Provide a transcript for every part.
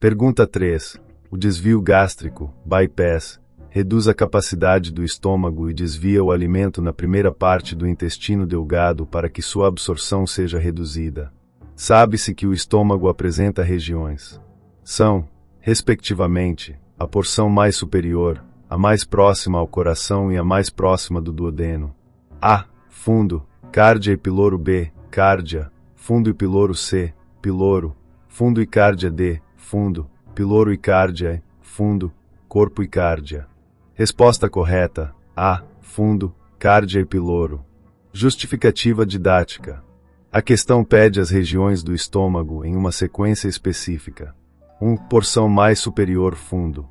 Pergunta 3. O desvio gástrico, bypass, reduz a capacidade do estômago e desvia o alimento na primeira parte do intestino delgado para que sua absorção seja reduzida. Sabe-se que o estômago apresenta regiões. São, respectivamente, a porção mais superior, a mais próxima ao coração e a mais próxima do duodeno. A. Fundo, cárdia e piloro. B. Cárdia, fundo e piloro. C. Piloro, fundo e cárdia. D. Fundo, piloro e cárdia. E. Fundo, corpo e cárdia. Resposta correta. A. Fundo, cárdia e piloro. Justificativa didática. A questão pede as regiões do estômago em uma sequência específica. 1. Porção mais superior. Fundo.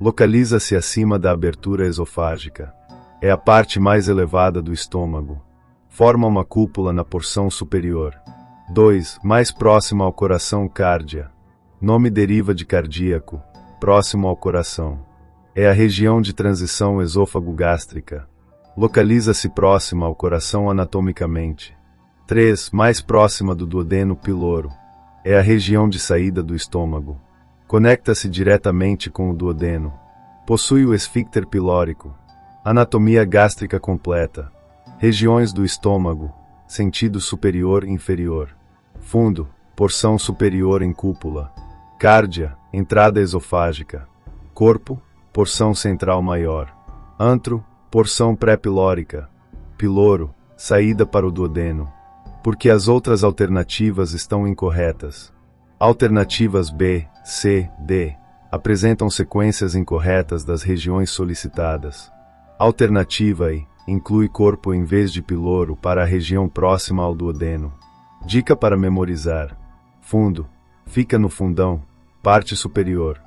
Localiza-se acima da abertura esofágica. É a parte mais elevada do estômago. Forma uma cúpula na porção superior. 2. Mais próximo ao coração. Cárdia. Nome deriva de cardíaco, próximo ao coração. É a região de transição esôfago-gástrica. Localiza-se próxima ao coração anatomicamente. 3. Mais próxima do duodeno. Piloro. É a região de saída do estômago. Conecta-se diretamente com o duodeno. Possui o esfíncter pilórico. Anatomia gástrica completa. Regiões do estômago. Sentido superior e inferior. Fundo. Porção superior em cúpula. Cárdia. Entrada esofágica. Corpo. Porção central maior. Antro. Porção pré-pilórica. Piloro. Saída para o duodeno. Porque as outras alternativas estão incorretas. Alternativas B, C, D apresentam sequências incorretas das regiões solicitadas. Alternativa I inclui corpo em vez de piloro para a região próxima ao duodeno. Dica para memorizar. Fundo, fica no fundão, parte superior.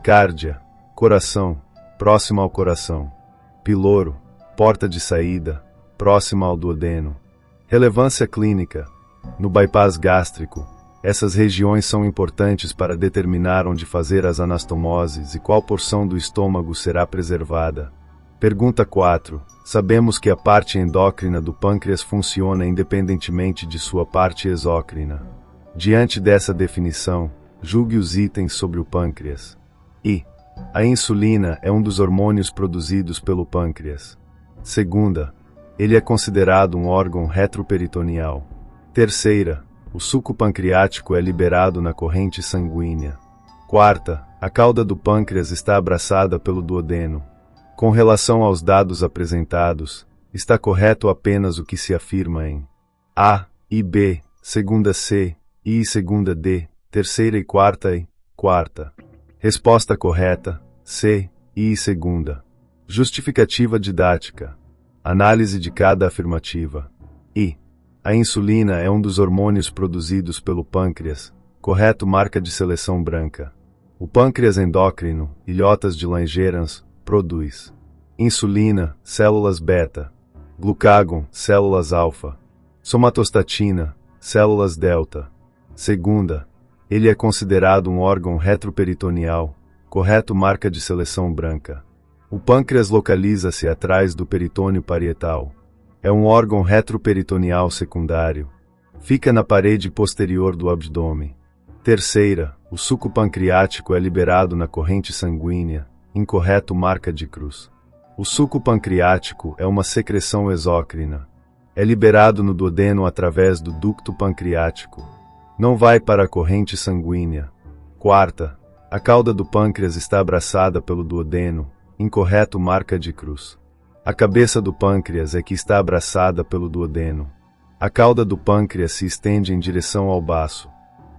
Cárdia, coração, próximo ao coração. Piloro, porta de saída, próxima ao duodeno. Relevância clínica. No bypass gástrico, essas regiões são importantes para determinar onde fazer as anastomoses e qual porção do estômago será preservada. Pergunta 4. Sabemos que a parte endócrina do pâncreas funciona independentemente de sua parte exócrina. Diante dessa definição, julgue os itens sobre o pâncreas. I. A insulina é um dos hormônios produzidos pelo pâncreas. Segunda, ele é considerado um órgão retroperitoneal. Terceira, o suco pancreático é liberado na corrente sanguínea. Quarta, a cauda do pâncreas está abraçada pelo duodeno. Com relação aos dados apresentados, está correto apenas o que se afirma em A e B, segunda C, I e segunda D, terceira e quarta e quarta. Resposta correta, C, I e segunda. Justificativa didática. Análise de cada afirmativa. I. A insulina é um dos hormônios produzidos pelo pâncreas. Correto, marca de seleção branca. O pâncreas endócrino, ilhotas de Langerhans, produz insulina, células beta, glucagon, células alfa, somatostatina, células delta. Segunda, ele é considerado um órgão retroperitoneal. Correto, marca de seleção branca. O pâncreas localiza-se atrás do peritônio parietal. É um órgão retroperitoneal secundário. Fica na parede posterior do abdômen. Terceira, o suco pancreático é liberado na corrente sanguínea. Incorreto, marca de cruz. O suco pancreático é uma secreção exócrina. É liberado no duodeno através do ducto pancreático. Não vai para a corrente sanguínea. Quarta, a cauda do pâncreas está abraçada pelo duodeno. Incorreto, marca de cruz. A cabeça do pâncreas é que está abraçada pelo duodeno. A cauda do pâncreas se estende em direção ao baço.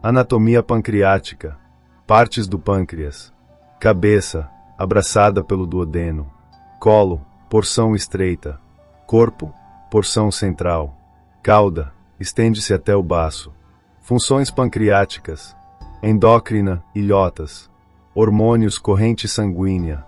Anatomia pancreática. Partes do pâncreas. Cabeça, abraçada pelo duodeno. Colo, porção estreita. Corpo, porção central. Cauda, estende-se até o baço. Funções pancreáticas. Endócrina, ilhotas. Hormônios, corrente sanguínea.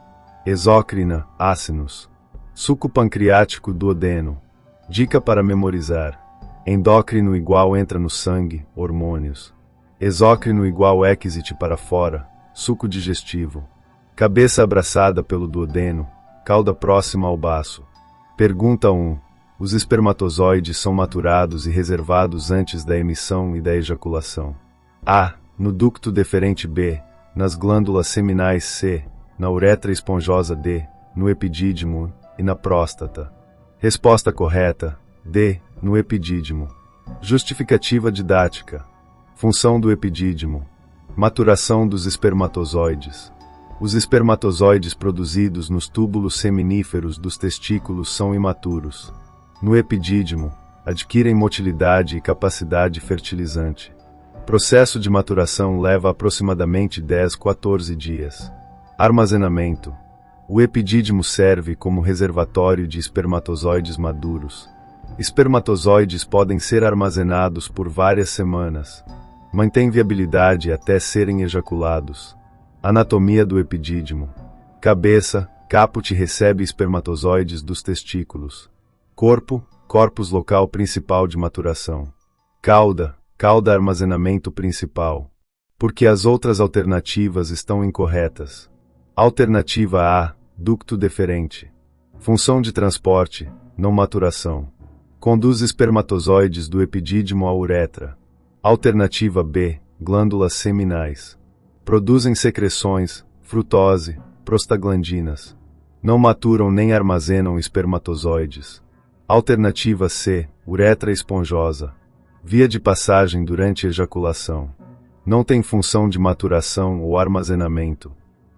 Exócrina, ácinos. Suco pancreático, duodeno. Dica para memorizar. Endócrino igual entra no sangue, hormônios. Exócrino igual exit para fora, suco digestivo. Cabeça abraçada pelo duodeno, cauda próxima ao baço. Pergunta 1. Os espermatozoides são maturados e reservados antes da emissão e da ejaculação. A. No ducto deferente. B. nas glândulas seminais C, na uretra esponjosa D, no epidídimo e na próstata. Resposta correta: D, no epidídimo. Justificativa didática. Função do epidídimo: maturação dos espermatozoides. Os espermatozoides produzidos nos túbulos seminíferos dos testículos são imaturos. No epidídimo, adquirem motilidade e capacidade fertilizante. Processo de maturação leva aproximadamente 10-14 dias. Armazenamento. O epidídimo serve como reservatório de espermatozoides maduros. Espermatozoides podem ser armazenados por várias semanas. Mantém viabilidade até serem ejaculados. Anatomia do epidídimo. Cabeça, caput recebe espermatozoides dos testículos. Corpo, corpus local principal de maturação. Cauda, cauda armazenamento principal. Porque as outras alternativas estão incorretas. Alternativa A, ducto deferente. Função de transporte, não maturação. Conduz espermatozoides do epidídimo à uretra. Alternativa B, glândulas seminais. Produzem secreções, frutose, prostaglandinas. Não maturam nem armazenam espermatozoides. Alternativa C, uretra esponjosa. Via de passagem durante ejaculação. Não tem função de maturação ou armazenamento.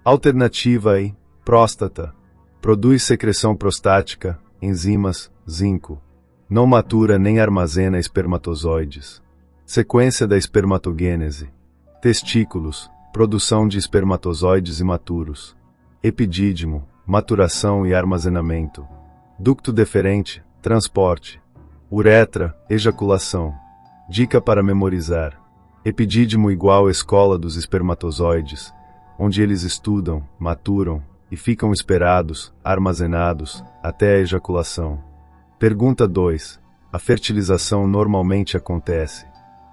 Alternativa E, próstata. Produz secreção prostática, enzimas, zinco. Não matura nem armazena espermatozoides. Sequência da espermatogênese. Testículos, produção de espermatozoides imaturos. Epidídimo, maturação e armazenamento. Ducto deferente, transporte. Uretra, ejaculação. Dica para memorizar. Epidídimo igual escola dos espermatozoides, onde eles estudam, maturam e ficam esperados, armazenados, até a ejaculação. Pergunta 2. A fertilização normalmente acontece: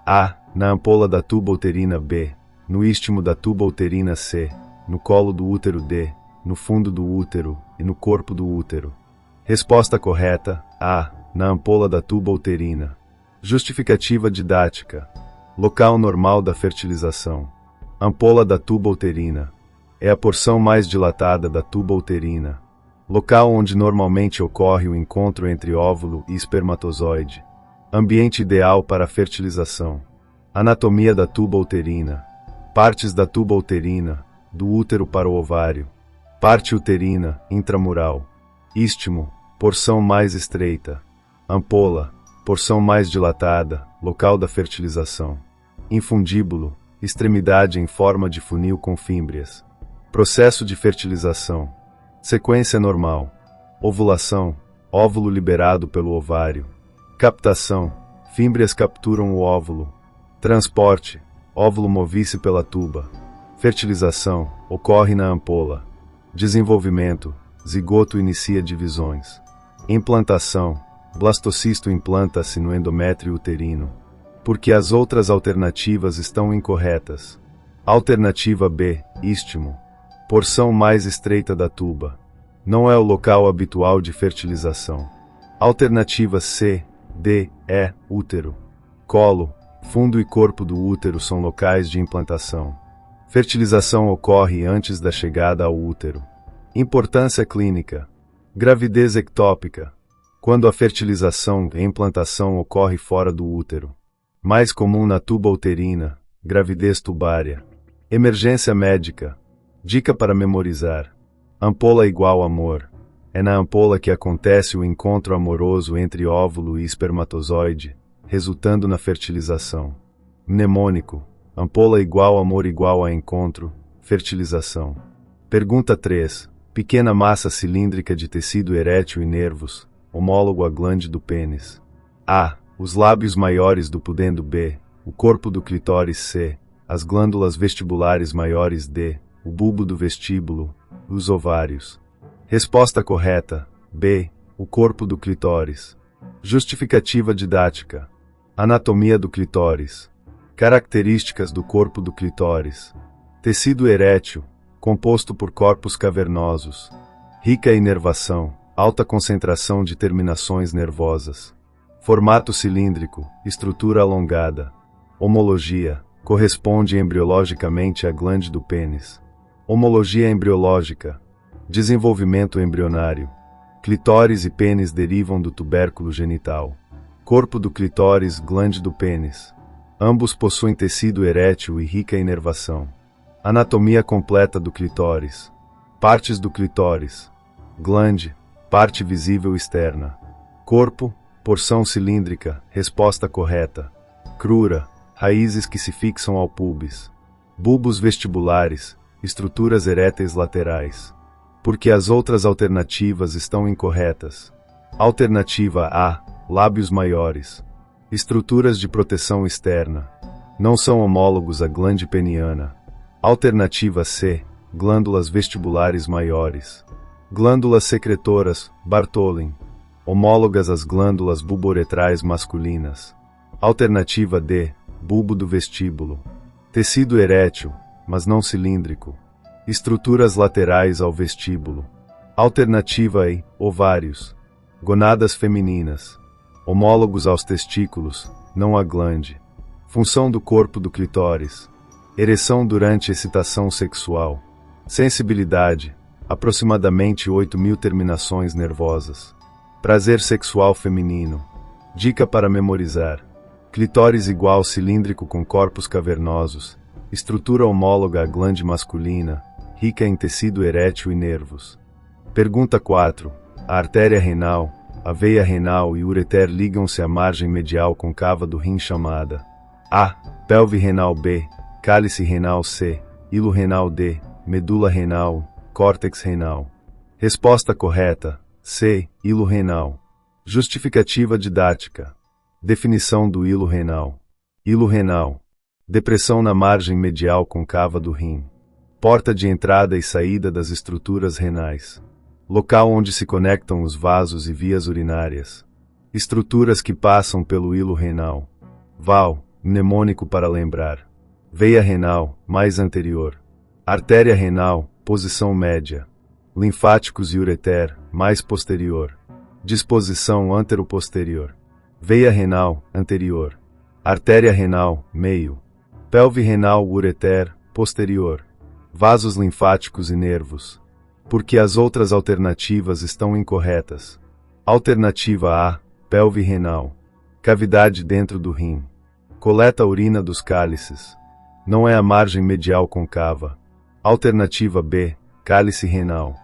A, na ampola da tuba uterina B, no istmo da tuba uterina C, no colo do útero D, no fundo do útero e no corpo do útero. Resposta correta: A, na ampola da tuba uterina. Justificativa didática. Local normal da fertilização. Ampola da tuba uterina. É a porção mais dilatada da tuba uterina. Local onde normalmente ocorre o encontro entre óvulo e espermatozoide. Ambiente ideal para a fertilização. Anatomia da tuba uterina. Partes da tuba uterina, do útero para o ovário. Parte uterina, intramural. Istmo, porção mais estreita. Ampola, porção mais dilatada, local da fertilização. Infundíbulo, extremidade em forma de funil com fímbrias. Processo de fertilização. Sequência normal. Ovulação, óvulo liberado pelo ovário. Captação, fímbrias capturam o óvulo. Transporte, óvulo move-se pela tuba. Fertilização, ocorre na ampola. Desenvolvimento, zigoto inicia divisões. Implantação, blastocisto implanta-se no endométrio uterino. Porque as outras alternativas estão incorretas. Alternativa B, istmo. Porção mais estreita da tuba. Não é o local habitual de fertilização. Alternativa C, D, E, útero. Colo, fundo e corpo do útero são locais de implantação. Fertilização ocorre antes da chegada ao útero. Importância clínica. Gravidez ectópica. Quando a fertilização e implantação ocorre fora do útero. Mais comum na tuba uterina. Gravidez tubária. Emergência médica. Dica para memorizar. Ampola igual amor. É na ampola que acontece o encontro amoroso entre óvulo e espermatozoide, resultando na fertilização. Mnemônico. Ampola igual amor igual a encontro, fertilização. Pergunta 3. Pequena massa cilíndrica de tecido erétil e nervos, homólogo à glande do pênis. A. Os lábios maiores do pudendo B, o corpo do clitóris C, as glândulas vestibulares maiores D, o bulbo do vestíbulo, os ovários. Resposta correta: B. O corpo do clitóris. Justificativa didática. Anatomia do clitóris. Características do corpo do clitóris. Tecido erétil, composto por corpos cavernosos. Rica inervação, alta concentração de terminações nervosas. Formato cilíndrico, estrutura alongada. Homologia, corresponde embriologicamente à glande do pênis. Homologia embriológica. Desenvolvimento embrionário. Clitóris e pênis derivam do tubérculo genital. Corpo do clitóris, glande do pênis. Ambos possuem tecido erétil e rica inervação. Anatomia completa do clitóris. Partes do clitóris. Glande, parte visível externa. Corpo, porção cilíndrica, resposta correta. Crura, raízes que se fixam ao púbis. Bulbos vestibulares, estruturas eréteis laterais. Porque as outras alternativas estão incorretas. Alternativa A, lábios maiores. Estruturas de proteção externa. Não são homólogos à glande peniana. Alternativa C, glândulas vestibulares maiores. Glândulas secretoras, Bartholin. Homólogas às glândulas bulboretrais masculinas. Alternativa D, bulbo do vestíbulo. Tecido erétil, mas não cilíndrico. Estruturas laterais ao vestíbulo. Alternativa E, ovários. Gonadas femininas. Homólogos aos testículos, não à glande. Função do corpo do clitóris. Ereção durante excitação sexual. Sensibilidade, aproximadamente 8.000 terminações nervosas. Prazer sexual feminino. Dica para memorizar. Clitóris igual cilíndrico com corpos cavernosos. Estrutura homóloga à glande masculina, rica em tecido erétil e nervos. Pergunta 4. A artéria renal, a veia renal e o ureter ligam-se à margem medial concava do rim chamada A. Pelve renal B, cálice renal C, hilo renal D, medula renal, córtex renal. Resposta correta, C. Hilo renal. Justificativa didática. Definição do hilo renal. Hilo renal. Depressão na margem medial concava do rim. Porta de entrada e saída das estruturas renais. Local onde se conectam os vasos e vias urinárias. Estruturas que passam pelo hilo renal. Val, mnemônico para lembrar. Veia renal, mais anterior. Artéria renal, posição média. Linfáticos e ureter, mais posterior. Disposição antero-posterior. Veia renal, anterior. Artéria renal, meio. Pelve renal, ureter, posterior. Vasos linfáticos e nervos. Porque as outras alternativas estão incorretas. Alternativa A, pelve renal. Cavidade dentro do rim. Coleta a urina dos cálices. Não é a margem medial concava. Alternativa B, cálice renal.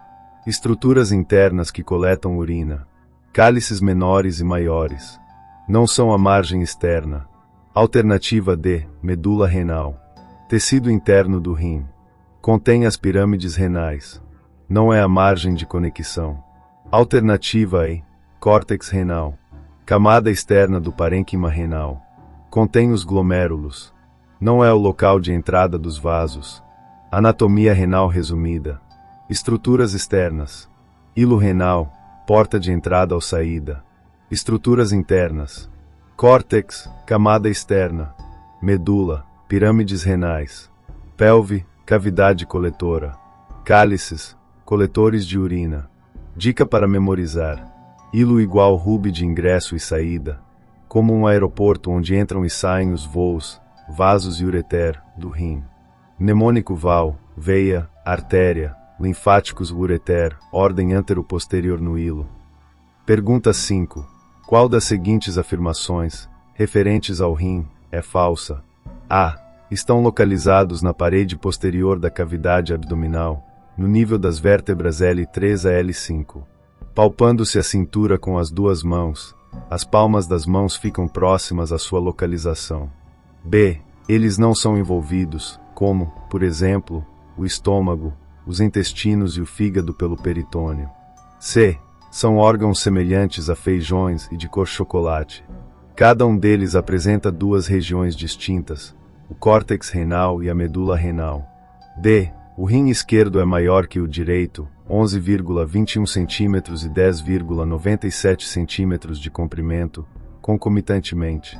Estruturas internas que coletam urina. Cálices menores e maiores. Não são a margem externa. Alternativa D, medula renal. Tecido interno do rim. Contém as pirâmides renais. Não é a margem de conexão. Alternativa E, córtex renal. Camada externa do parênquima renal. Contém os glomérulos. Não é o local de entrada dos vasos. Anatomia renal resumida. Estruturas externas. Hilo renal, porta de entrada ou saída. Estruturas internas. Córtex, camada externa. Medula, pirâmides renais. Pelve, cavidade coletora. Cálices, coletores de urina. Dica para memorizar. Hilo igual rubi de ingresso e saída. Como um aeroporto onde entram e saem os voos, vasos e ureter, do rim. Mnemônico val, veia, artéria, linfáticos ureter, ordem antero-posterior no hilo. Pergunta 5. Qual das seguintes afirmações, referentes ao rim, é falsa? A. Estão localizados na parede posterior da cavidade abdominal, no nível das vértebras L3 a L5. Palpando-se a cintura com as duas mãos, as palmas das mãos ficam próximas à sua localização. B. Eles não são envolvidos, como, por exemplo, o estômago, os intestinos e o fígado pelo peritônio. C. São órgãos semelhantes a feijões e de cor chocolate. Cada um deles apresenta duas regiões distintas, o córtex renal e a medula renal. D. O rim esquerdo é maior que o direito, 11,21 cm e 10,97 cm de comprimento, concomitantemente.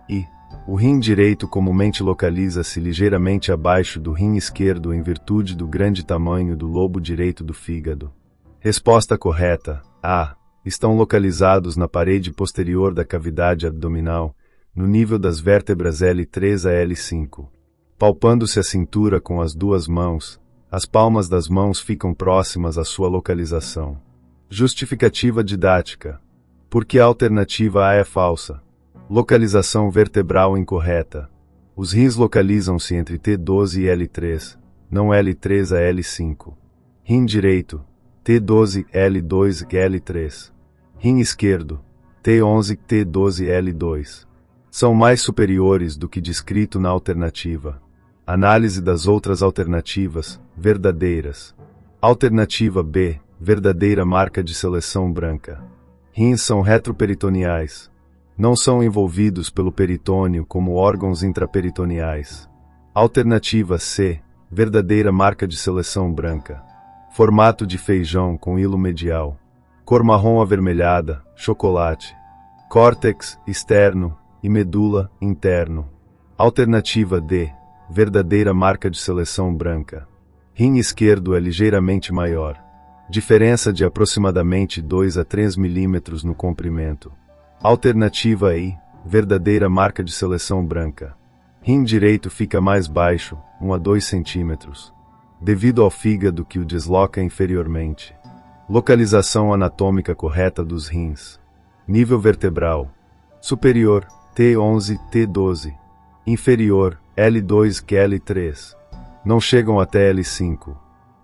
I. O rim direito comumente localiza-se ligeiramente abaixo do rim esquerdo em virtude do grande tamanho do lobo direito do fígado. Resposta correta. A. Estão localizados na parede posterior da cavidade abdominal, no nível das vértebras L3 a L5. Palpando-se a cintura com as duas mãos, as palmas das mãos ficam próximas à sua localização. Justificativa didática. Porque a alternativa A é falsa. Localização vertebral incorreta. Os rins localizam-se entre T12 e L3, não L3 a L5. Rim direito, T12, L2 e L3. Rim esquerdo, T11, T12, L2. São mais superiores do que descrito na alternativa. Análise das outras alternativas, verdadeiras. Alternativa B, verdadeira marca de seleção branca. Rins são retroperitoneais. Não são envolvidos pelo peritônio como órgãos intraperitoneais. Alternativa C, verdadeira marca de seleção branca. Formato de feijão com hilo medial. Cor marrom avermelhada, chocolate. Córtex, externo, e medula, interno. Alternativa D, verdadeira marca de seleção branca. Rim esquerdo é ligeiramente maior. Diferença de aproximadamente 2 a 3 milímetros no comprimento. Alternativa I, verdadeira marca de seleção branca. Rim direito fica mais baixo, 1 a 2 centímetros, devido ao fígado que o desloca inferiormente. Localização anatômica correta dos rins. Nível vertebral. Superior, T11, T12. Inferior, L2 que L3. Não chegam até L5.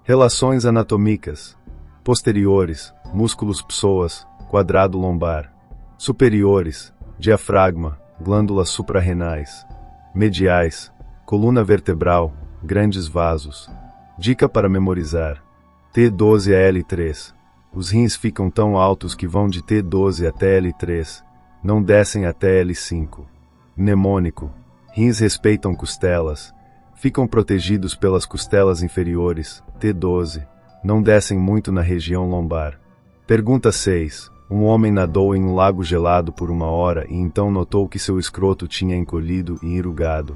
Relações anatômicas. Posteriores, músculos psoas, quadrado lombar. Superiores, diafragma, glândulas suprarrenais. Mediais, coluna vertebral, grandes vasos. Dica para memorizar. T12 a L3. Os rins ficam tão altos que vão de T12 até L3, não descem até L5. Mnemônico. Rins respeitam costelas, ficam protegidos pelas costelas inferiores, T12, não descem muito na região lombar. Pergunta 6. Um homem nadou em um lago gelado por 1 hora e então notou que seu escroto tinha encolhido e enrugado.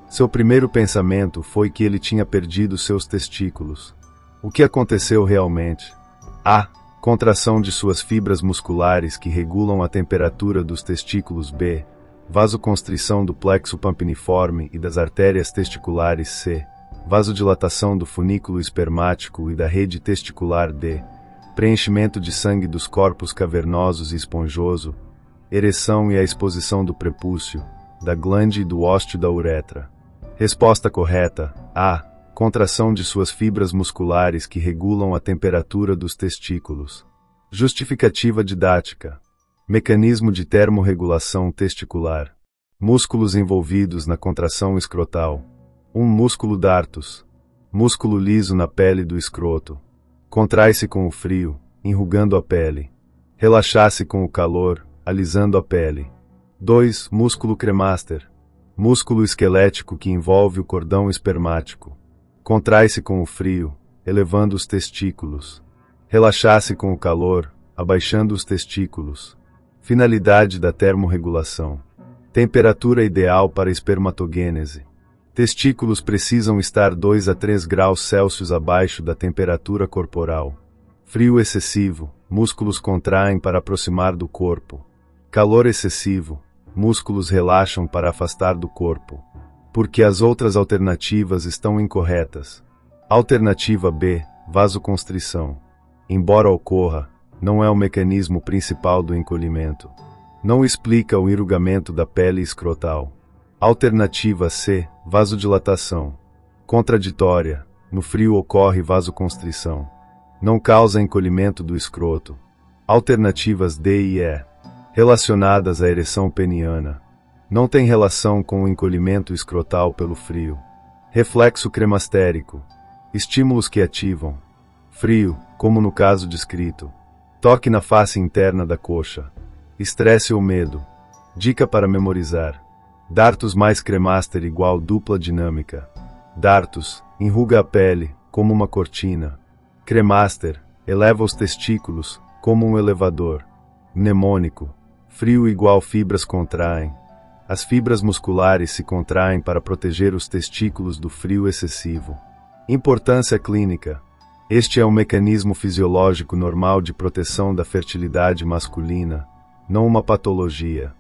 Seu primeiro pensamento foi que ele tinha perdido seus testículos. O que aconteceu realmente? A. Contração de suas fibras musculares que regulam a temperatura dos testículos. B. Vasoconstrição do plexo pampiniforme e das artérias testiculares. C. Vasodilatação do funículo espermático e da rede testicular. D. Preenchimento de sangue dos corpos cavernosos e esponjoso. Ereção e a exposição do prepúcio, da glande e do ósteo da uretra. Resposta correta. A. Contração de suas fibras musculares que regulam a temperatura dos testículos. Justificativa didática. Mecanismo de termorregulação testicular. Músculos envolvidos na contração escrotal. Músculo dartos. Músculo liso na pele do escroto. Contrai-se com o frio, enrugando a pele. Relaxar-se com o calor, alisando a pele. 2. Músculo cremaster. Músculo esquelético que envolve o cordão espermático. Contrai-se com o frio, elevando os testículos. Relaxar-se com o calor, abaixando os testículos. Finalidade da termorregulação. Temperatura ideal para espermatogênese. Testículos precisam estar 2 a 3 graus Celsius abaixo da temperatura corporal. Frio excessivo, músculos contraem para aproximar do corpo. Calor excessivo, músculos relaxam para afastar do corpo. Porque as outras alternativas estão incorretas. Alternativa B, vasoconstrição. Embora ocorra, não é o mecanismo principal do encolhimento. Não explica o enrugamento da pele escrotal. Alternativa C, vasodilatação. Contraditória, no frio ocorre vasoconstrição. Não causa encolhimento do escroto. Alternativas D e E, relacionadas à ereção peniana. Não tem relação com o encolhimento escrotal pelo frio. Reflexo cremastérico. Estímulos que ativam. Frio, como no caso descrito. Toque na face interna da coxa. Estresse ou medo. Dica para memorizar. Dartos mais cremaster igual dupla dinâmica. Dartos, enruga a pele, como uma cortina. Cremaster, eleva os testículos, como um elevador. Mnemônico. Frio igual fibras contraem. As fibras musculares se contraem para proteger os testículos do frio excessivo. Importância clínica. Este é um mecanismo fisiológico normal de proteção da fertilidade masculina, não uma patologia.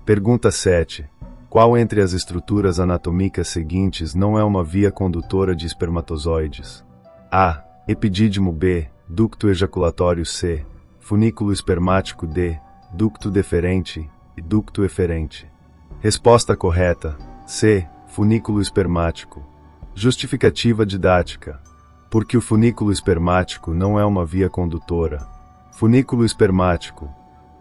Pergunta 7. Qual entre as estruturas anatômicas seguintes não é uma via condutora de espermatozoides? A. Epidídimo. B. Ducto ejaculatório. C. Funículo espermático. D. Ducto deferente e ducto eferente. Resposta correta. C. Funículo espermático. Justificativa didática. Porque o funículo espermático não é uma via condutora. Funículo espermático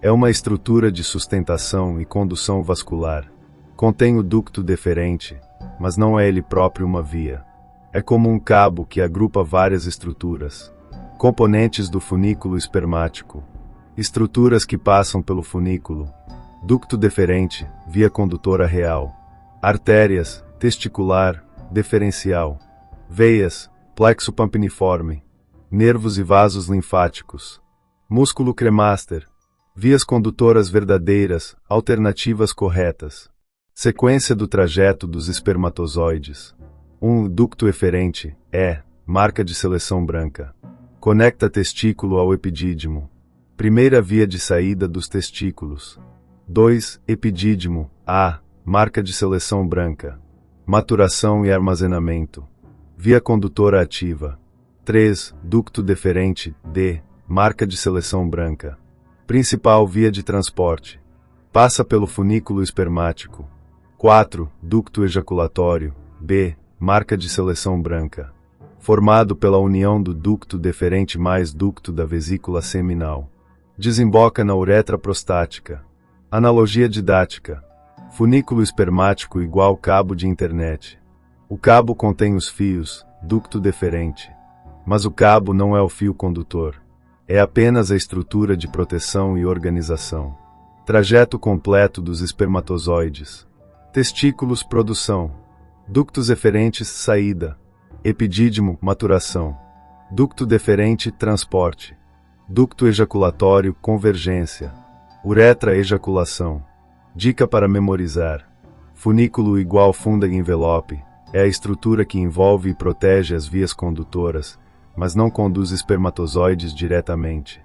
é uma estrutura de sustentação e condução vascular. Contém o ducto deferente, mas não é ele próprio uma via. É como um cabo que agrupa várias estruturas. Componentes do funículo espermático. Estruturas que passam pelo funículo. Ducto deferente, via condutora real. Artérias, testicular, deferencial. Veias, plexo pampiniforme. Nervos e vasos linfáticos. Músculo cremaster. Vias condutoras verdadeiras, alternativas corretas. Sequência do trajeto dos espermatozoides. 1. Ducto eferente, marca de seleção branca. Conecta testículo ao epidídimo. Primeira via de saída dos testículos. 2. Epidídimo, marca de seleção branca. Maturação e armazenamento. Via condutora ativa. 3. Ducto deferente, marca de seleção branca. Principal via de transporte. Passa pelo funículo espermático. 4. Ducto ejaculatório, marca de seleção branca. Formado pela união do ducto deferente mais ducto da vesícula seminal. Desemboca na uretra prostática. Analogia didática. Funículo espermático igual cabo de internet. O cabo contém os fios, ducto deferente. Mas o cabo não é o fio condutor. É apenas a estrutura de proteção e organização. Trajeto completo dos espermatozoides. Testículos, produção. Ductos eferentes, saída. Epidídimo, maturação. Ducto deferente, transporte. Ducto ejaculatório, convergência. Uretra, ejaculação. Dica para memorizar. Funículo igual funda envelope. É a estrutura que envolve e protege as vias condutoras, mas não conduz espermatozoides diretamente.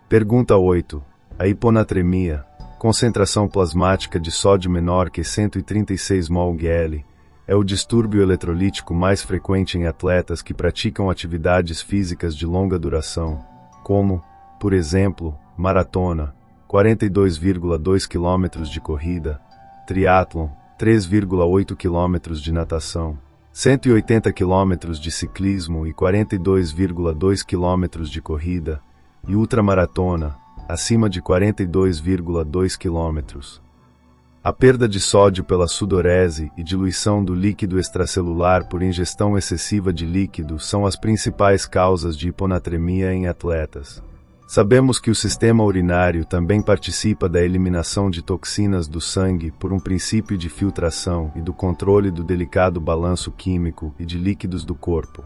Pergunta 8. A hiponatremia, concentração plasmática de sódio menor que 136 mol/Gl, é o distúrbio eletrolítico mais frequente em atletas que praticam atividades físicas de longa duração, como, por exemplo, maratona, 42,2 km de corrida, triatlon, 3,8 km de natação, 180 km de ciclismo e 42,2 km de corrida, e ultramaratona, acima de 42,2 km. A perda de sódio pela sudorese e diluição do líquido extracelular por ingestão excessiva de líquido são as principais causas de hiponatremia em atletas. Sabemos que o sistema urinário também participa da eliminação de toxinas do sangue por um princípio de filtração e do controle do delicado balanço químico e de líquidos do corpo.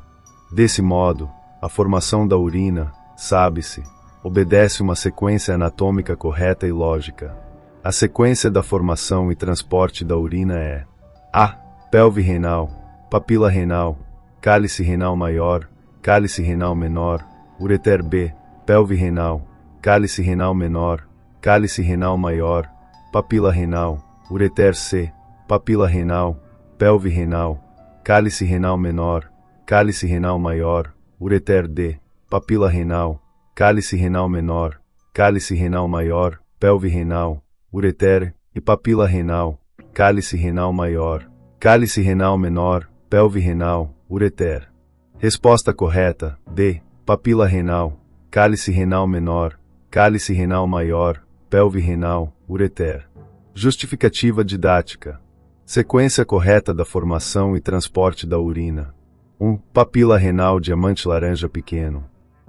Desse modo, a formação da urina, sabe-se, obedece uma sequência anatômica correta e lógica. A sequência da formação e transporte da urina é: A. Pelve renal, papila renal, cálice renal maior, cálice renal menor, ureter. B. Pelve renal, cálice renal menor, cálice renal maior, papila renal, ureter. C. Papila renal, pelve renal, cálice renal menor, cálice renal maior, ureter. D. Papila renal, cálice renal menor, cálice renal maior, pelve renal, ureter, e papila renal, cálice renal maior, cálice renal menor, pelve renal, ureter. Resposta correta: D. Papila renal, cálice renal menor, cálice renal maior, pelve renal, ureter. Justificativa didática. Sequência correta da formação e transporte da urina. 1. Papila renal diamante laranja pequeno.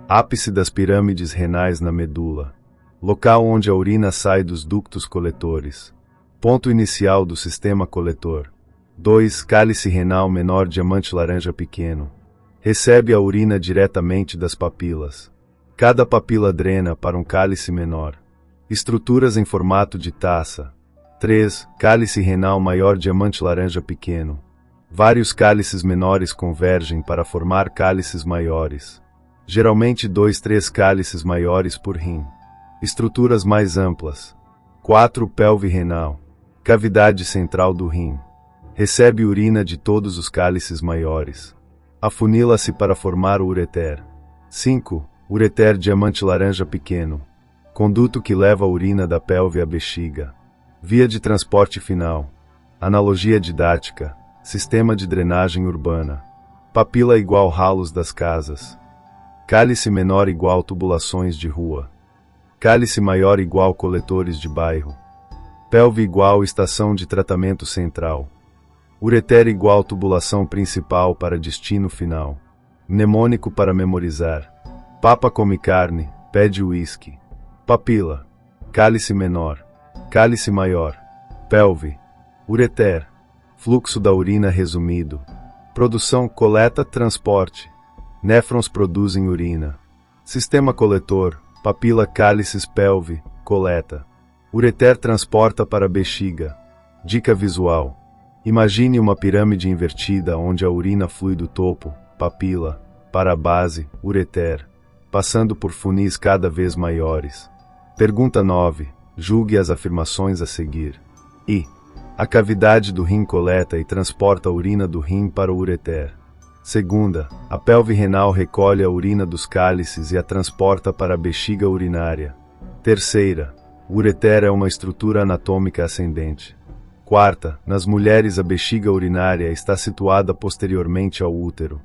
Ápice das pirâmides renais na medula. Local onde a urina sai dos ductos coletores. Ponto inicial do sistema coletor. 2. Cálice renal menor diamante laranja pequeno. Recebe a urina diretamente das papilas. Cada papila drena para um cálice menor. Estruturas em formato de taça. 3. Cálice renal maior diamante laranja pequeno. Vários cálices menores convergem para formar cálices maiores. Geralmente 2-3 cálices maiores por rim. Estruturas mais amplas. 4. Pelve renal. Cavidade central do rim. Recebe urina de todos os cálices maiores. Afunila-se para formar o ureter. 5. Ureter diamante laranja pequeno. Conduto que leva a urina da pelve à bexiga. Via de transporte final. Analogia didática. Sistema de drenagem urbana. Papila igual ralos das casas. Cálice menor igual tubulações de rua. Cálice maior igual coletores de bairro. Pelve igual estação de tratamento central. Ureter igual tubulação principal para destino final. Mnemônico para memorizar. Papa come carne, pede uísque. Papila. Cálice menor. Cálice maior. Pelve. Ureter. Fluxo da urina resumido. Produção, coleta, transporte. Néfrons produzem urina. Sistema coletor. Papila, cálices, pelve, coleta. Ureter transporta para a bexiga. Dica visual. Imagine uma pirâmide invertida onde a urina flui do topo, papila, para a base, ureter, passando por funis cada vez maiores. Pergunta 9. Julgue as afirmações a seguir. I. A cavidade do rim coleta e transporta a urina do rim para o ureter. Segunda, a pelve renal recolhe a urina dos cálices e a transporta para a bexiga urinária. Terceira, o ureter é uma estrutura anatômica ascendente. Quarta, nas mulheres a bexiga urinária está situada posteriormente ao útero.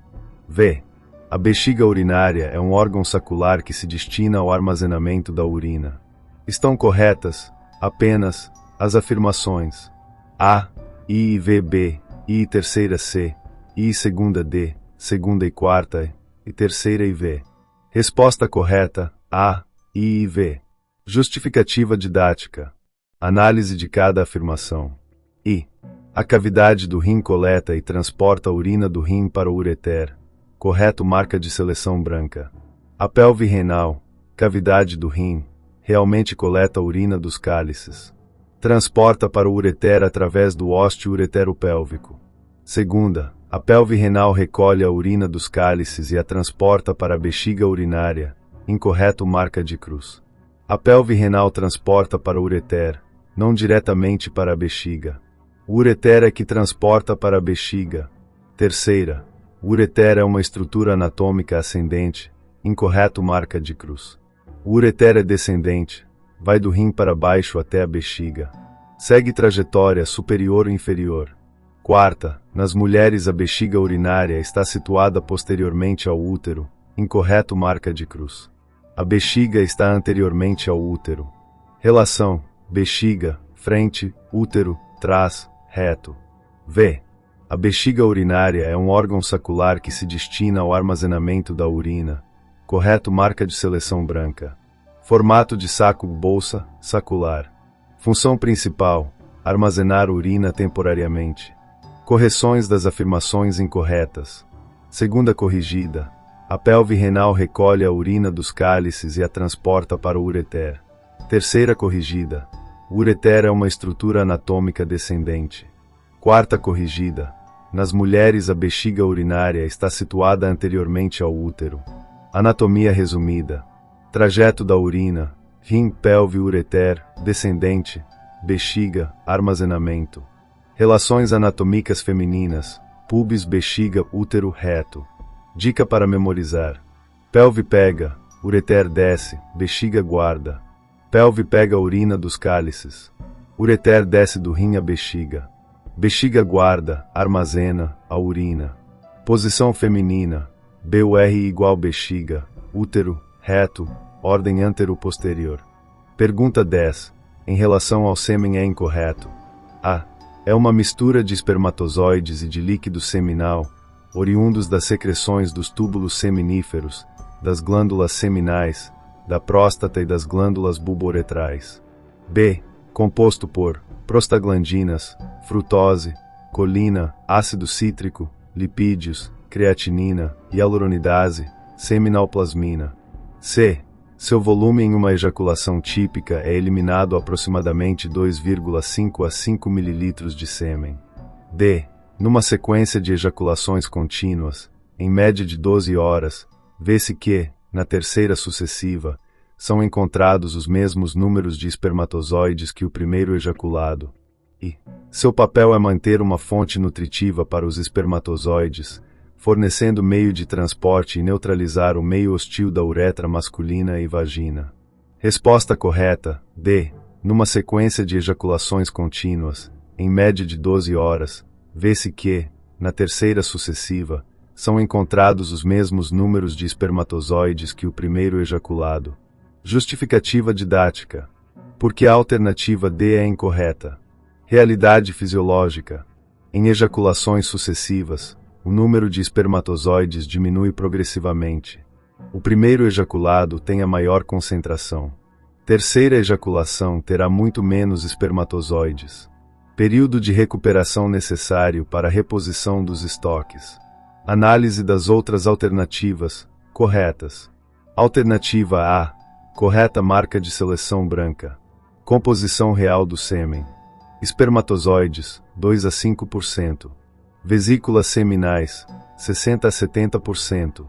V. A bexiga urinária é um órgão sacular que se destina ao armazenamento da urina. Estão corretas apenas as afirmações A, I e V, B, I terceira C, I segunda D, segunda e quarta e terceira e V. Resposta correta A, I e V. Justificativa didática. Análise de cada afirmação. I. A cavidade do rim coleta e transporta a urina do rim para o ureter. Correto, marca de seleção branca. A pelve renal, cavidade do rim, realmente coleta a urina dos cálices. Transporta para o ureter através do ósteo uretero-pélvico. Segunda, a pelve renal recolhe a urina dos cálices e a transporta para a bexiga urinária. Incorreto, marca de cruz. A pelve renal transporta para o ureter, não diretamente para a bexiga. O ureter é que transporta para a bexiga. Terceira, o ureter é uma estrutura anatômica ascendente. Incorreto, marca de cruz. O ureter é descendente. Vai do rim para baixo até a bexiga. Segue trajetória superior ou inferior. Quarta, nas mulheres a bexiga urinária está situada posteriormente ao útero. Incorreto, marca de cruz. A bexiga está anteriormente ao útero. Relação: bexiga, frente, útero, trás, reto. V. A bexiga urinária é um órgão sacular que se destina ao armazenamento da urina. Correto, marca de seleção branca. Formato de saco-bolsa, sacular. Função principal: armazenar urina temporariamente. Correções das afirmações incorretas. Segunda corrigida: a pelve renal recolhe a urina dos cálices e a transporta para o ureter. Terceira corrigida: o ureter é uma estrutura anatômica descendente. Quarta corrigida: nas mulheres a bexiga urinária está situada anteriormente ao útero. Anatomia resumida: trajeto da urina, rim, pelve, ureter, descendente, bexiga, armazenamento. Relações anatômicas femininas: pubis, bexiga, útero, reto. Dica para memorizar: pelve pega, ureter desce, bexiga guarda. Pelve pega a urina dos cálices. Ureter desce do rim à bexiga. Bexiga guarda, armazena, a urina. Posição feminina: BUR igual bexiga, útero, reto, ordem antero-posterior. Pergunta 10. Em relação ao sêmen é incorreto. A. É uma mistura de espermatozoides e de líquido seminal, oriundos das secreções dos túbulos seminíferos, das glândulas seminais, da próstata e das glândulas bulbouretrais. B. Composto por prostaglandinas, frutose, colina, ácido cítrico, lipídios, creatinina, hialuronidase, seminalplasmina. C. Seu volume em uma ejaculação típica é eliminado aproximadamente 2,5 a 5 ml de sêmen. D. Numa sequência de ejaculações contínuas, em média de 12 horas, vê-se que, na terceira sucessiva, são encontrados os mesmos números de espermatozoides que o primeiro ejaculado. e seu papel é manter uma fonte nutritiva para os espermatozoides, fornecendo meio de transporte e neutralizar o meio hostil da uretra masculina e vagina. Resposta correta, D. Numa sequência de ejaculações contínuas, em média de 12 horas, vê-se que, na terceira sucessiva, são encontrados os mesmos números de espermatozoides que o primeiro ejaculado. Justificativa didática. Porque a alternativa D é incorreta. Realidade fisiológica. Em ejaculações sucessivas, o número de espermatozoides diminui progressivamente. O primeiro ejaculado tem a maior concentração. Terceira ejaculação terá muito menos espermatozoides. Período de recuperação necessário para a reposição dos estoques. Análise das outras alternativas, corretas. Alternativa A. Correta marca de seleção branca. Composição real do sêmen. Espermatozoides, 2 a 5%. Vesículas seminais, 60 a 70%.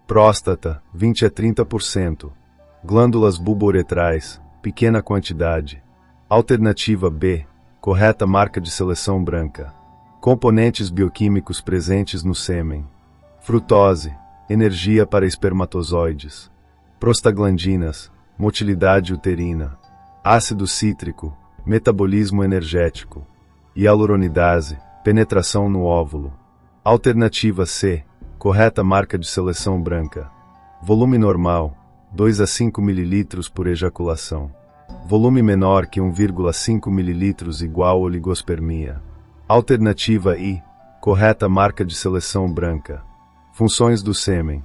Próstata, 20 a 30%. Glândulas bulbouretrais, pequena quantidade. Alternativa B. Correta marca de seleção branca. Componentes bioquímicos presentes no sêmen. Frutose, energia para espermatozoides. Prostaglandinas, motilidade uterina. Ácido cítrico, metabolismo energético. Hialuronidase, penetração no óvulo. Alternativa C. Correta marca de seleção branca. Volume normal, 2 a 5 ml por ejaculação. Volume menor que 1,5 ml igual oligospermia. Alternativa I. Correta marca de seleção branca. Funções do sêmen.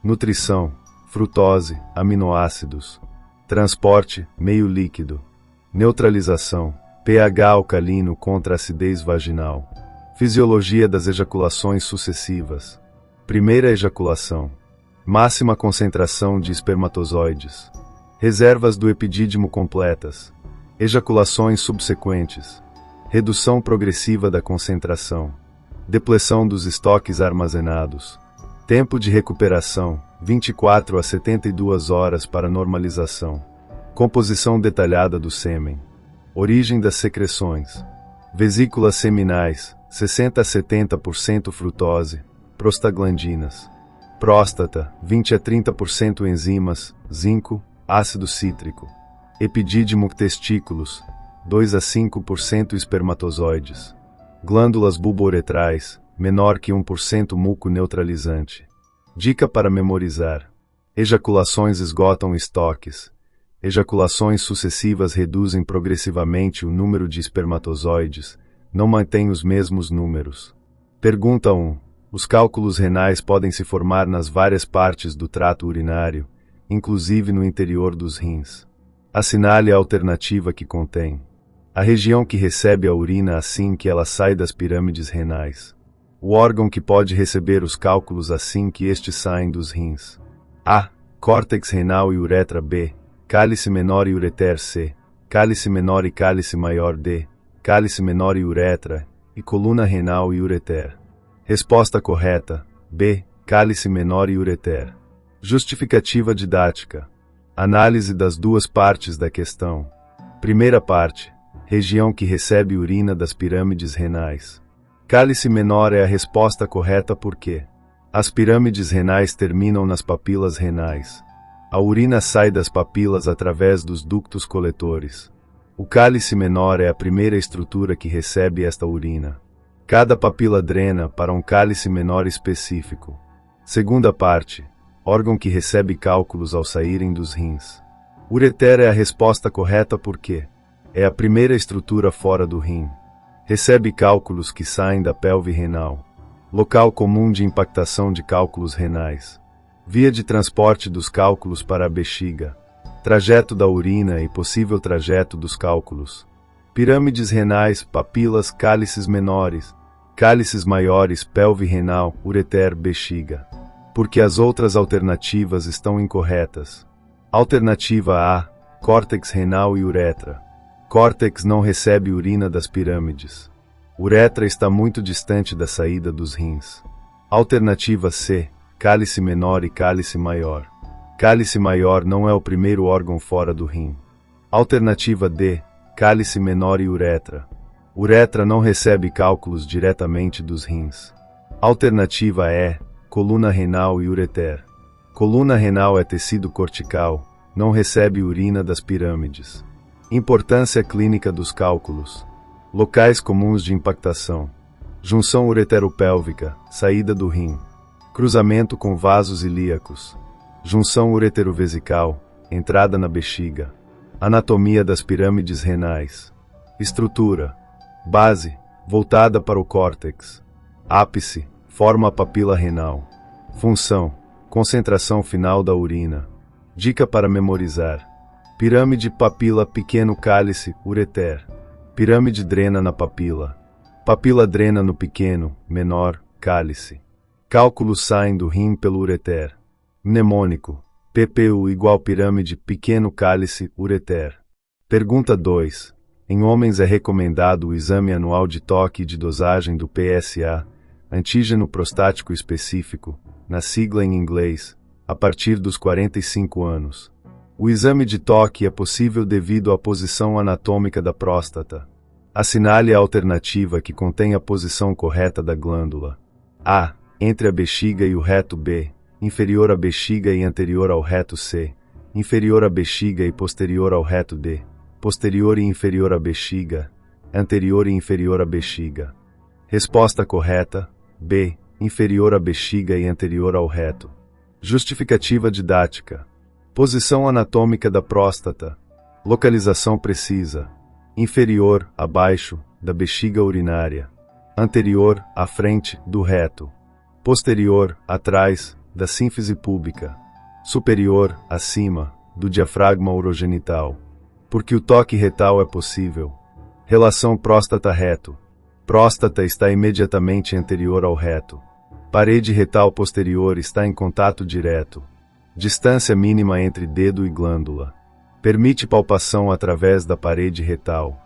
Nutrição, frutose, aminoácidos. Transporte, meio líquido. Neutralização, pH alcalino contra acidez vaginal. Fisiologia das ejaculações sucessivas. Primeira ejaculação. Máxima concentração de espermatozoides. Reservas do epidídimo completas. Ejaculações subsequentes. Redução progressiva da concentração. Depleção dos estoques armazenados. Tempo de recuperação, 24 a 72 horas para normalização. Composição detalhada do sêmen. Origem das secreções. Vesículas seminais, 60 a 70% frutose, prostaglandinas. Próstata, 20 a 30% enzimas, zinco, ácido cítrico. Epidídimo testículos, 2 a 5% espermatozoides. Glândulas bulbouretrais, menor que 1% muco neutralizante. Dica para memorizar. Ejaculações esgotam estoques. Ejaculações sucessivas reduzem progressivamente o número de espermatozoides, não mantêm os mesmos números. Pergunta 1. Os cálculos renais podem se formar nas várias partes do trato urinário, inclusive no interior dos rins. Assinale a alternativa que contém a região que recebe a urina assim que ela sai das pirâmides renais. O órgão que pode receber os cálculos assim que estes saem dos rins. A. Córtex renal e uretra. B. Cálice menor e ureter. C. Cálice menor e cálice maior. D. Cálice menor e uretra, e coluna renal e ureter. Resposta correta, B. Cálice menor e ureter. Justificativa didática. Análise das duas partes da questão. Primeira parte. Região que recebe urina das pirâmides renais. Cálice menor é a resposta correta porque as pirâmides renais terminam nas papilas renais. A urina sai das papilas através dos ductos coletores. O cálice menor é a primeira estrutura que recebe esta urina. Cada papila drena para um cálice menor específico. Segunda parte. Órgão que recebe cálculos ao saírem dos rins. Ureter é a resposta correta porque é a primeira estrutura fora do rim. Recebe cálculos que saem da pelve renal. Local comum de impactação de cálculos renais. Via de transporte dos cálculos para a bexiga. Trajeto da urina e possível trajeto dos cálculos. Pirâmides renais, papilas, cálices menores. Cálices maiores, pelve renal, ureter, bexiga. Porque as outras alternativas estão incorretas. Alternativa A. Córtex renal e uretra. Córtex não recebe urina das pirâmides. Uretra está muito distante da saída dos rins. Alternativa C. Cálice menor e cálice maior. Cálice maior não é o primeiro órgão fora do rim. Alternativa D. Cálice menor e uretra. Uretra não recebe cálculos diretamente dos rins. Alternativa E, coluna renal e ureter. Coluna renal é tecido cortical, não recebe urina das pirâmides. Importância clínica dos cálculos. Locais comuns de impactação. Junção ureteropélvica, saída do rim. Cruzamento com vasos ilíacos. Junção ureterovesical, entrada na bexiga. Anatomia das pirâmides renais. Estrutura. Base, voltada para o córtex. Ápice, forma a papila renal. Função, concentração final da urina. Dica para memorizar. Pirâmide, papila, pequeno cálice, ureter. Pirâmide drena na papila. Papila drena no pequeno, menor, cálice. Cálculos saem do rim pelo ureter. Mnemônico. PPU igual pirâmide, pequeno cálice, ureter. Pergunta 2. Em homens é recomendado o exame anual de toque e de dosagem do PSA, antígeno prostático específico, na sigla em inglês, a partir dos 45 anos. O exame de toque é possível devido à posição anatômica da próstata. Assinale a alternativa que contém a posição correta da glândula. A. Entre a bexiga e o reto. B. Inferior à bexiga e anterior ao reto. C. Inferior à bexiga e posterior ao reto. D. Posterior e inferior à bexiga, anterior e inferior à bexiga. Resposta correta. B. Inferior à bexiga e anterior ao reto. Justificativa didática. Posição anatômica da próstata. Localização precisa. Inferior, abaixo, da bexiga urinária. Anterior, à frente, do reto. Posterior, atrás, da sínfise púbica. Superior, acima, do diafragma urogenital. Porque o toque retal é possível. Relação próstata-reto. Próstata está imediatamente anterior ao reto. Parede retal posterior está em contato direto. Distância mínima entre dedo e glândula. Permite palpação através da parede retal.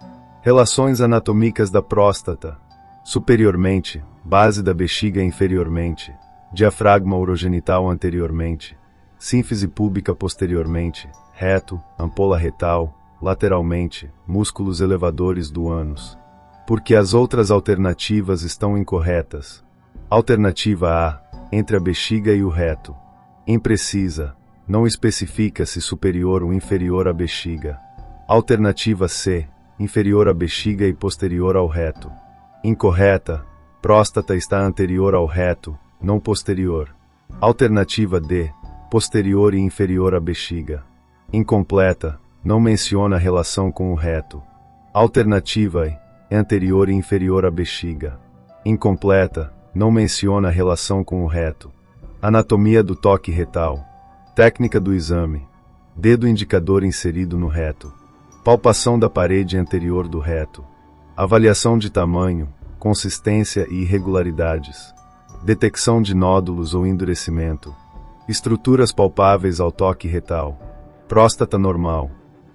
Relações anatômicas da próstata. Superiormente, base da bexiga inferiormente. Diafragma urogenital anteriormente. Sínfise púbica posteriormente. Reto, ampola retal. Lateralmente, músculos elevadores do ânus. Porque as outras alternativas estão incorretas. Alternativa A, entre a bexiga e o reto. Imprecisa, não especifica se superior ou inferior à bexiga. Alternativa C, inferior à bexiga e posterior ao reto. Incorreta, próstata está anterior ao reto, não posterior. Alternativa D, posterior e inferior à bexiga. Incompleta, não menciona relação com o reto. Alternativa E, anterior e inferior à bexiga. Incompleta, não menciona relação com o reto. Anatomia do toque retal. Técnica do exame. Dedo indicador inserido no reto. Palpação da parede anterior do reto. Avaliação de tamanho, consistência e irregularidades. Detecção de nódulos ou endurecimento. Estruturas palpáveis ao toque retal. Próstata normal.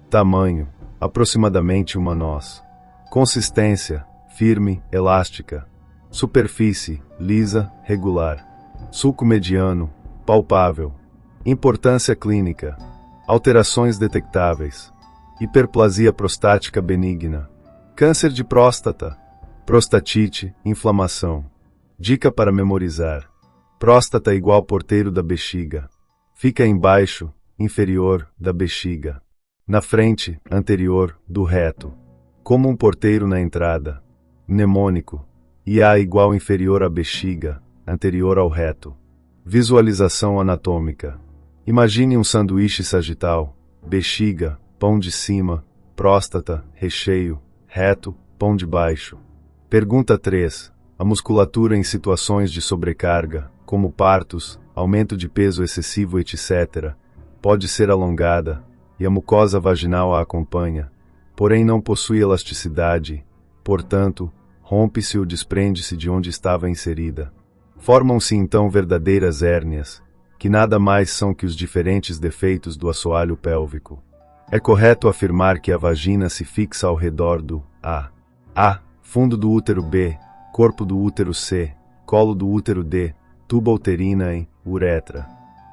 Tamanho, aproximadamente uma noz. Consistência, firme, elástica. Superfície, lisa, regular. Sulco mediano, palpável. Importância clínica. Alterações detectáveis. Hiperplasia prostática benigna. Câncer de próstata. Prostatite, inflamação. Dica para memorizar. Próstata igual porteiro da bexiga. Fica embaixo, inferior, da bexiga. Na frente, anterior, do reto. Como um porteiro na entrada. Mnemônico. IA igual inferior à bexiga, anterior ao reto. Visualização anatômica. Imagine um sanduíche sagital. Bexiga, pão de cima, próstata, recheio, reto, pão de baixo. Pergunta 3. A musculatura em situações de sobrecarga, como partos, aumento de peso excessivo, etc., pode ser alongada, e a mucosa vaginal a acompanha, porém não possui elasticidade, portanto, rompe-se ou desprende-se de onde estava inserida. Formam-se então verdadeiras hérnias, que nada mais são que os diferentes defeitos do assoalho pélvico. É correto afirmar que a vagina se fixa ao redor do A. Fundo do útero. B. Corpo do útero. C. Colo do útero. D. Tuba uterina e uretra.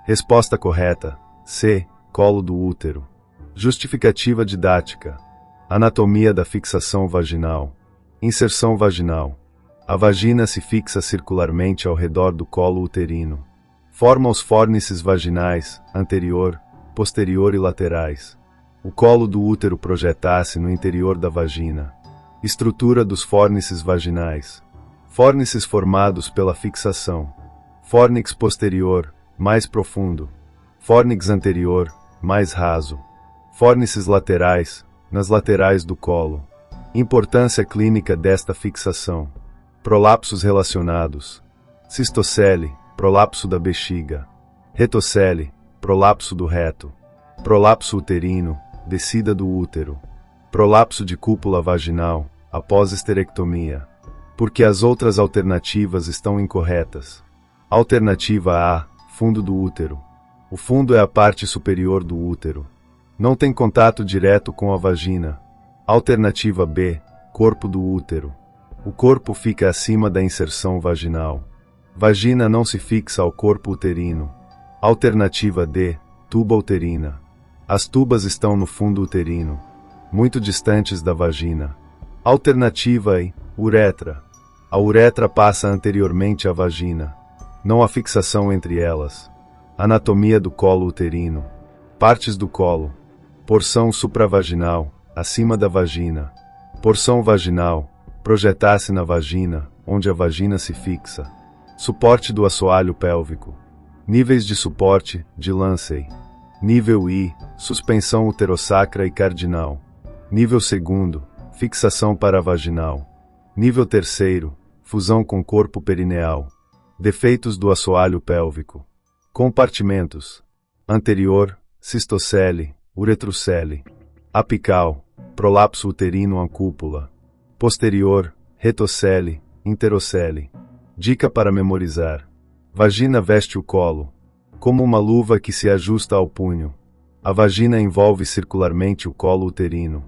Resposta correta. C. Colo do útero. Justificativa didática. Anatomia da fixação vaginal. Inserção vaginal. A vagina se fixa circularmente ao redor do colo uterino. Forma os fórnices vaginais, anterior, posterior e laterais. O colo do útero projeta-se no interior da vagina. Estrutura dos fórnices vaginais. Fórnices formados pela fixação. Fórnix posterior, mais profundo. Fórnix anterior, mais raso. Fórnices laterais, nas laterais do colo. Importância clínica desta fixação. Prolapsos relacionados. Cistocele, prolapso da bexiga. Retocele, prolapso do reto. Prolapso uterino, descida do útero. Prolapso de cúpula vaginal, após esterectomia. Porque as outras alternativas estão incorretas. Alternativa A, fundo do útero. O fundo é a parte superior do útero. Não tem contato direto com a vagina. Alternativa B, corpo do útero. O corpo fica acima da inserção vaginal. Vagina não se fixa ao corpo uterino. Alternativa D, tuba uterina. As tubas estão no fundo uterino, muito distantes da vagina. Alternativa E, uretra. A uretra passa anteriormente à vagina. Não há fixação entre elas. Anatomia do colo uterino. Partes do colo. Porção supravaginal, acima da vagina. Porção vaginal, projetar-se na vagina, onde a vagina se fixa. Suporte do assoalho pélvico. Níveis de suporte, de Lancey. Nível I, suspensão uterossacra e cardinal. Nível segundo, fixação paravaginal. Nível terceiro, fusão com corpo perineal. Defeitos do assoalho pélvico. Compartimentos. Anterior, cistocele, uretrocele. Apical, prolapso uterino à cúpula. Posterior, retocele, interocele. Dica para memorizar. Vagina veste o colo. Como uma luva que se ajusta ao punho. A vagina envolve circularmente o colo uterino.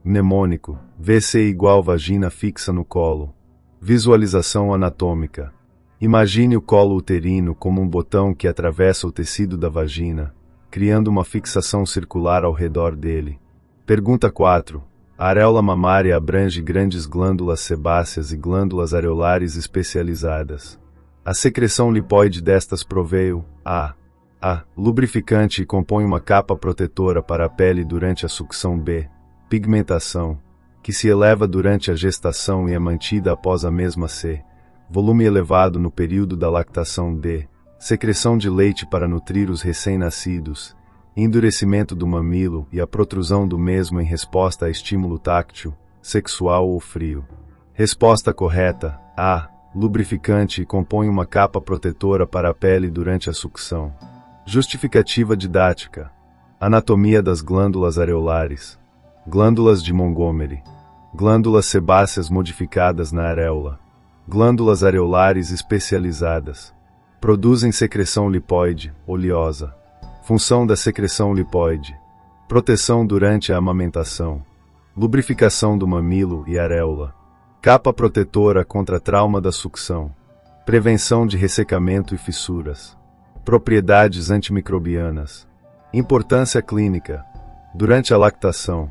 Mnemônico, VC igual vagina fixa no colo. Visualização anatômica. Imagine o colo uterino como um botão que atravessa o tecido da vagina, criando uma fixação circular ao redor dele. Pergunta 4. A areola mamária abrange grandes glândulas sebáceas e glândulas areolares especializadas. A secreção lipoide destas provê a lubrificante e compõe uma capa protetora para a pele durante a sucção. B. Pigmentação, que se eleva durante a gestação e é mantida após a mesma. C. Volume elevado no período da lactação. D. Secreção de leite para nutrir os recém-nascidos. Endurecimento do mamilo e a protrusão do mesmo em resposta a estímulo táctil, sexual ou frio. Resposta correta. A. Lubrificante e compõe uma capa protetora para a pele durante a sucção. Justificativa didática. Anatomia das glândulas areolares. Glândulas de Montgomery. Glândulas sebáceas modificadas na areola. Glândulas areolares especializadas. Produzem secreção lipoide, oleosa. Função da secreção lipoide. Proteção durante a amamentação. Lubrificação do mamilo e areola. Capa protetora contra trauma da sucção. Prevenção de ressecamento e fissuras. Propriedades antimicrobianas. Importância clínica. Durante a lactação,